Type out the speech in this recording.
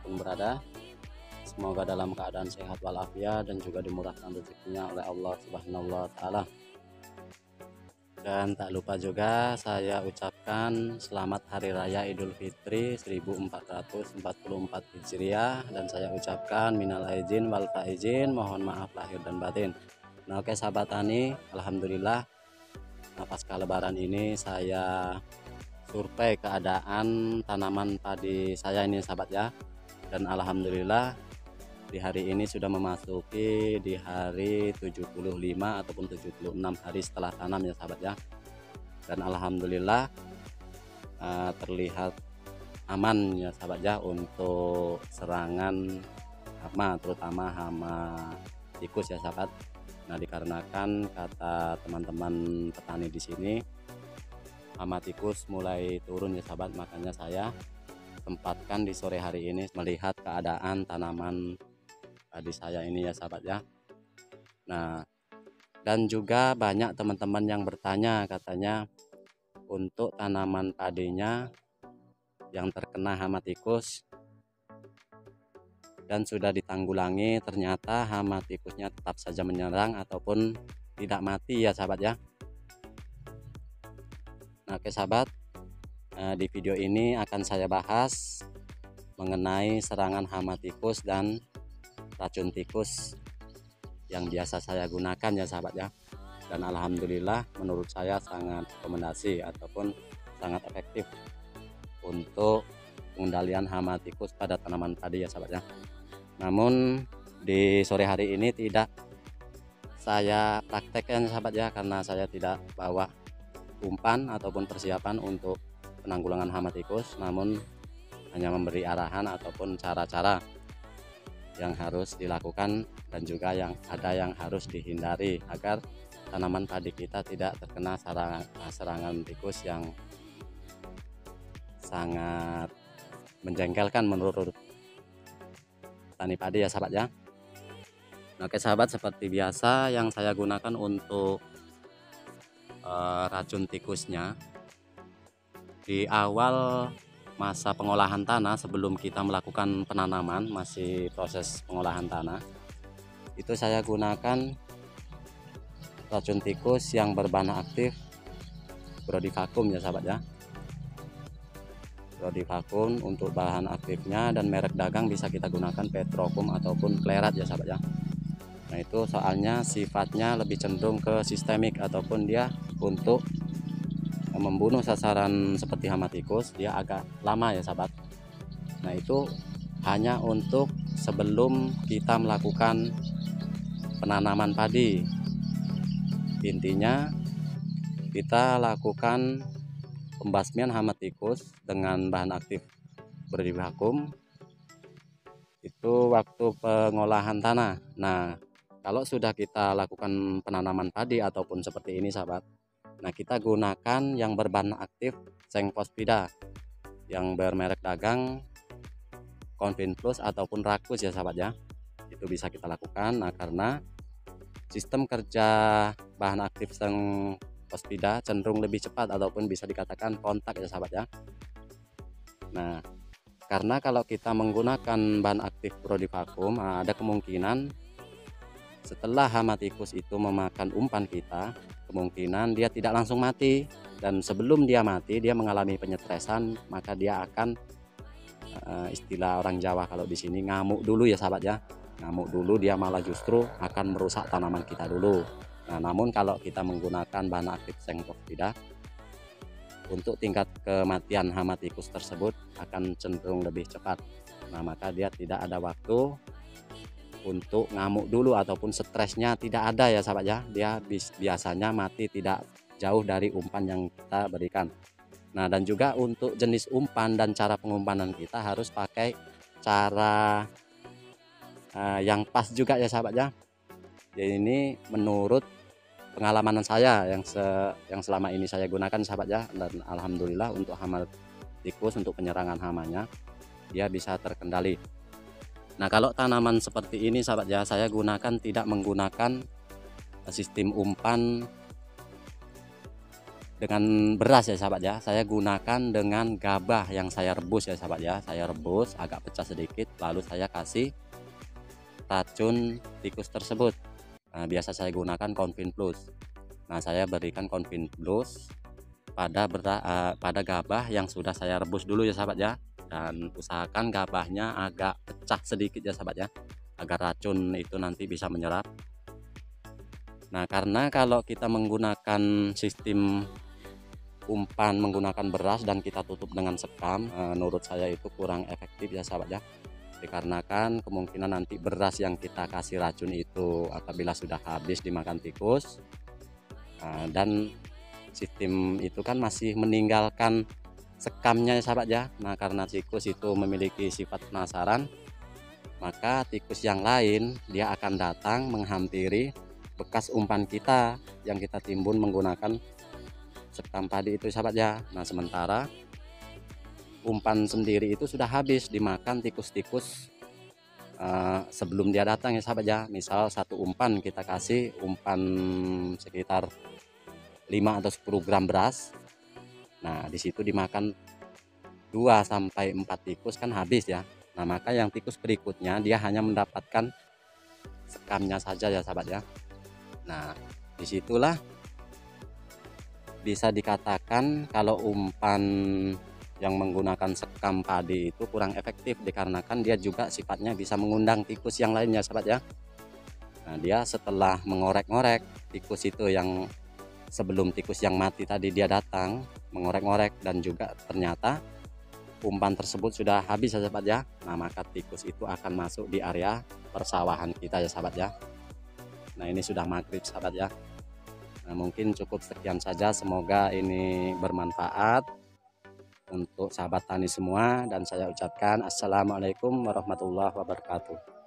dimanapun berada. Semoga dalam keadaan sehat walafiat dan juga dimurahkan rezekinya oleh Allah Subhanahu wa Ta'ala. Dan tak lupa juga saya ucapkan selamat Hari Raya Idul Fitri 1444 Hijriah, dan saya ucapkan minal aidin wal faizin, mohon maaf lahir dan batin. Nah, oke sahabat tani, alhamdulillah pasca lebaran ini saya survei keadaan tanaman padi saya ini sahabat ya, dan alhamdulillah di hari ini sudah memasuki di hari 75 ataupun 76 hari setelah tanam ya sahabat ya. Dan alhamdulillah terlihat aman ya sahabat ya untuk serangan hama, terutama hama tikus ya sahabat. Nah, dikarenakan kata teman-teman petani di sini hama tikus mulai turun ya sahabat, makanya saya sempatkan di sore hari ini melihat keadaan tanaman padi saya ini ya sahabat ya. Nah, dan juga banyak teman-teman yang bertanya, katanya untuk tanaman padinya yang terkena hama tikus dan sudah ditanggulangi, ternyata hama tikusnya tetap saja menyerang ataupun tidak mati ya sahabat ya. Nah, oke sahabat, di video ini akan saya bahas mengenai serangan hama tikus dan racun tikus yang biasa saya gunakan ya sahabat ya. Dan alhamdulillah menurut saya sangat rekomendasi ataupun sangat efektif untuk pengendalian hama tikus pada tanaman padi ya sahabat ya. Namun di sore hari ini tidak saya praktekkan sahabat ya, karena saya tidak bawa umpan ataupun persiapan untuk penanggulangan hama tikus, namun hanya memberi arahan ataupun cara-cara yang harus dilakukan dan juga yang harus dihindari agar tanaman padi kita tidak terkena serangan tikus yang sangat menjengkelkan menurut petani padi ya sahabat ya. Oke sahabat, seperti biasa yang saya gunakan untuk racun tikusnya di awal masa pengolahan tanah, sebelum kita melakukan penanaman, masih proses pengolahan tanah, itu saya gunakan racun tikus yang berbahan aktif Brodivakum ya sahabat ya. Brodivakum untuk bahan aktifnya, dan merek dagang bisa kita gunakan Petrokum ataupun Klerat ya sahabat ya. Nah, itu soalnya sifatnya lebih cenderung ke sistemik ataupun dia untuk membunuh sasaran seperti hama tikus, dia agak lama ya sahabat. Nah, itu hanya untuk sebelum kita melakukan penanaman padi. Intinya kita lakukan pembasmian hama tikus dengan bahan aktif Brodivakum itu waktu pengolahan tanah. Nah, kalau sudah kita lakukan penanaman padi ataupun seperti ini sahabat, nah kita gunakan yang berbahan aktif Sengfospida yang bermerek dagang Konvin Plus ataupun Rakus ya sahabat ya. Itu bisa kita lakukan. Nah, karena sistem kerja bahan aktif Sengfospida cenderung lebih cepat ataupun bisa dikatakan kontak ya sahabat ya. Nah, karena kalau kita menggunakan bahan aktif Brodivakum, ada kemungkinan setelah hama tikus itu memakan umpan kita, kemungkinan dia tidak langsung mati, dan sebelum dia mati dia mengalami penyetresan, maka dia akan istilah orang Jawa kalau di sini ngamuk dulu ya sahabat ya. Ngamuk dulu, dia malah justru akan merusak tanaman kita dulu. Nah, namun kalau kita menggunakan bahan aktif Sengfospida, untuk tingkat kematian hama tikus tersebut akan cenderung lebih cepat. Nah, maka dia tidak ada waktu untuk ngamuk dulu ataupun stresnya tidak ada ya sahabat ya. Dia biasanya mati tidak jauh dari umpan yang kita berikan. Nah, dan juga untuk jenis umpan dan cara pengumpanan kita harus pakai cara yang pas juga ya sahabat ya. Jadi ini menurut pengalaman saya yang selama ini saya gunakan sahabat ya, dan alhamdulillah untuk hama tikus, untuk penyerangan hamanya dia bisa terkendali. Nah, kalau tanaman seperti ini sahabat ya, saya gunakan tidak menggunakan sistem umpan dengan beras ya sahabat ya. Saya gunakan dengan gabah yang saya rebus ya sahabat ya. Saya rebus agak pecah sedikit, lalu saya kasih racun tikus tersebut. Nah, biasa saya gunakan Konvin Plus. Nah, saya berikan Konvin Plus pada gabah yang sudah saya rebus dulu ya sahabat ya. Dan usahakan gabahnya agak pecah sedikit ya sahabat ya, agar racun itu nanti bisa menyerap. Nah, karena kalau kita menggunakan sistem umpan menggunakan beras dan kita tutup dengan sekam, menurut saya itu kurang efektif ya sahabat ya. Dikarenakan kemungkinan nanti beras yang kita kasih racun itu apabila sudah habis dimakan tikus, dan sistem itu kan masih meninggalkan sekamnya ya sahabat ya. Nah, karena tikus itu memiliki sifat penasaran, maka tikus yang lain dia akan datang menghampiri bekas umpan kita yang kita timbun menggunakan sekam padi itu sahabat ya. Nah, sementara umpan sendiri itu sudah habis dimakan tikus-tikus sebelum dia datang ya sahabat ya. Misal satu umpan kita kasih umpan sekitar 5 atau 10 gram beras. Nah, di situ dimakan 2 sampai 4 tikus kan habis ya. Nah, maka yang tikus berikutnya dia hanya mendapatkan sekamnya saja ya sahabat ya. Nah, disitulah bisa dikatakan kalau umpan yang menggunakan sekam padi itu kurang efektif, dikarenakan dia juga sifatnya bisa mengundang tikus yang lainnya sahabat ya. Nah, dia setelah mengorek-ngorek tikus itu yang sebelum tikus yang mati tadi dia datang mengorek-ngorek dan juga ternyata umpan tersebut sudah habis ya sahabat ya. Nah, maka tikus itu akan masuk di area persawahan kita ya sahabat ya. Nah, ini sudah maghrib sahabat ya. Nah, mungkin cukup sekian saja, semoga ini bermanfaat untuk sahabat tani semua, dan saya ucapkan assalamualaikum warahmatullahi wabarakatuh.